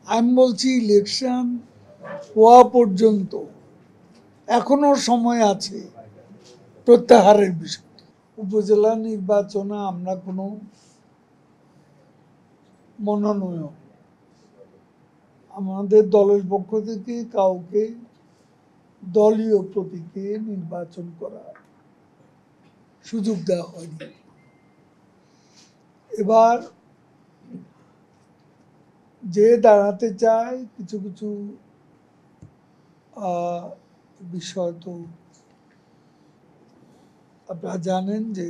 আমি বলছি ইলেকশন হওয়া পর্যন্ত এখনো সময় আছে প্রত্যাহারের বিষয়। উপজেলা নির্বাচনে আমরা কোনো মনোনয়ন আমাদের দলের পক্ষ থেকে কাউকে দলীয় প্রতীকে নির্বাচন করার সুযোগ দেওয়া হয়নি। এবার যে দাঁড়াতে চায় কিছু কিছু বিষয় তো আপনারা জানেন যে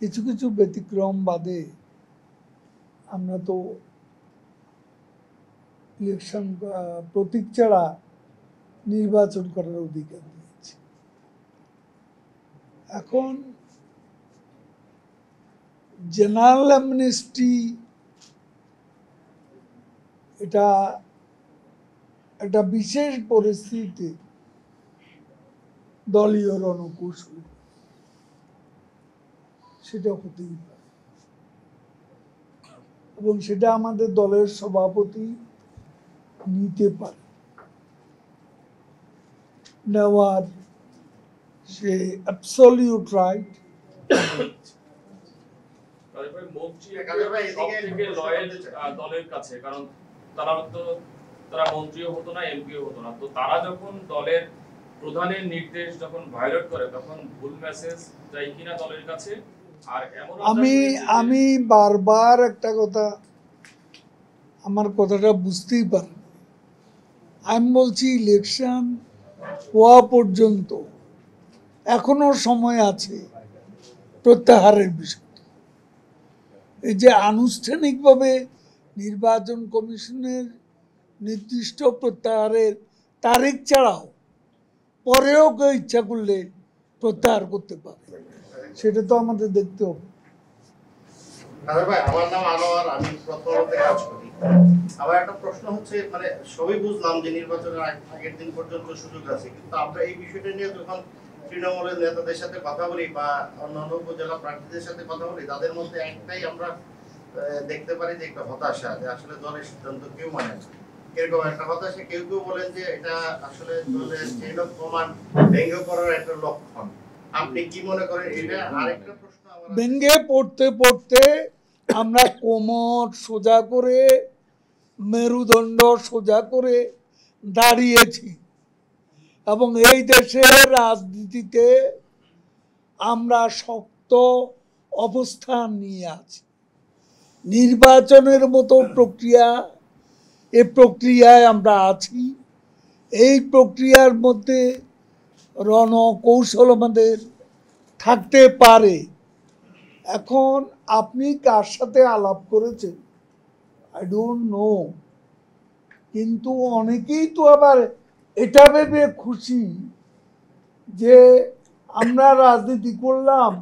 কিছু কিছু ব্যতিক্রম বাদে আমরা তো ইলেকশন প্রতীক ছাড়া নির্বাচন করার অধিকার দিয়েছি। এখন জেনারেল অ্যামনেস্টি এটা একটা বিশেষ পরিস্থিতিতে দলীয় রণকৌশল সেটা হতেই পারে এবং সেটা আমাদের দলের সভাপতি নিতে পারে, নেওয়ার সে অ্যাবসলিউট রাইট। দলের কাছে, কারণ তারা মন্ত্রীও হতো না, এমপিও হতো না, তো তারা যখন দলের প্রধানের নির্দেশ যখন ভায়োলেট করে তখন ভুল মেসেজ যায় কিনা দলের কাছে। আর আমি বারবার একটা কথা, আমার কথাটা বুঝতেই পারেন, আমি বলছি ইলেকশন হওয়া পর্যন্ত এখনো সময় আছে প্রত্যাহারের বিষয়। এই যে আনুষ্ঠানিকভাবে নির্বাচন কমিশনের নির্দিষ্ট প্রত্যাহারের তারিখ ছাড়াও পরেও কেউ ইচ্ছা করলে প্রত্যাহার করতে পারে, সেটা তো আমাদের দেখতে হবে। ভাই, আমার নাম আনোয়ার, আমি প্রথমতে কাজ করি। আমার একটা প্রশ্ন হচ্ছে, মানে সবই বুঝলাম যে নির্বাচনের আগের দিন পর্যন্ত সুযোগ আছে, কিন্তু আমরা এই বিষয়টা নিয়ে যখন তৃণমূলের নেতাদের সাথে কথা বলি বা অন্যান্য উপজেলা প্রার্থীদের সাথে কথা বলি, তাদের মধ্যে একটাই আমরা দেখতে পারি যে একটা হতাশা, যে আসলে দলের সিদ্ধান্ত কেউ মানে না। এরকম একটা হতাশা, কেউ কেউ বলেন যে এটা আসলে দলের চেইন অফ কমান্ড ভেঙে পড়ার একটা লক্ষণ। আপনি কি মনে করেন এটা? আরেকটা প্রশ্ন, ভেঙে পড়তে পড়তে আমরা কোমর সোজা করে, মেরুদণ্ড সোজা করে দাঁড়িয়েছি এবং এই দেশের রাজনীতিতে আমরা শক্ত অবস্থান নিয়ে আছি। নির্বাচনের মতো প্রক্রিয়া, এই প্রক্রিয়ায় আমরা আছি। এই প্রক্রিয়ার মধ্যে রণকৌশল আমাদের থাকতে পারে। এখন আপনি কার সাথে আলাপ করেছেন আই ডোন্ট নো, কিন্তু অনেকেই তো আবার এটা ভেবে খুশি যে আমরা রাজনীতি করলাম,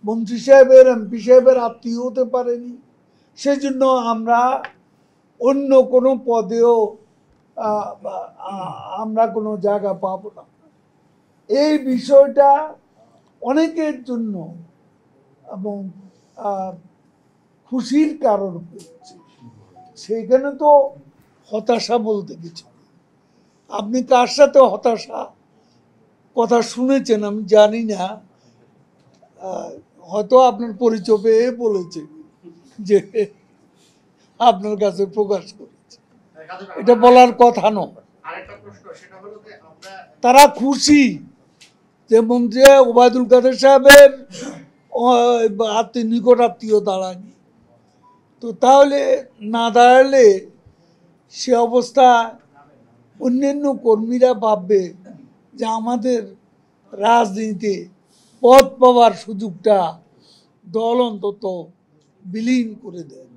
মন্ত্রী সাহেবের এমপি সাহেবের আত্মীয় হতে পারেনি, সেজন্য আমরা অন্য কোনো পদেও আমরা কোনো জায়গা পাবো না। এই বিষয়টা অনেকের জন্য এবং খুশির কারণ হচ্ছে, সেইখানে তো হতাশা বলতে কিছু। আপনি কার সাথে হতাশা কথা শুনেছেন আমি জানি না, হয়তো আপনার পরিচয় পেয়ে বলেছে যে আপনার কাছে প্রকাশ করেছে, এটা বলার কথা নয়। তারা খুশি যে মন্ত্রী ওবায়দুল কাদের সাহেবের নিকট আত্মীয় দাঁড়ায়নি, তো তাহলে না দাঁড়ালে সে অবস্থা অন্যান্য কর্মীরা ভাববে যে আমাদের রাজনীতিতে পদ পাওয়ার সুযোগটা দল অন্তত বিলীন করে দেয়।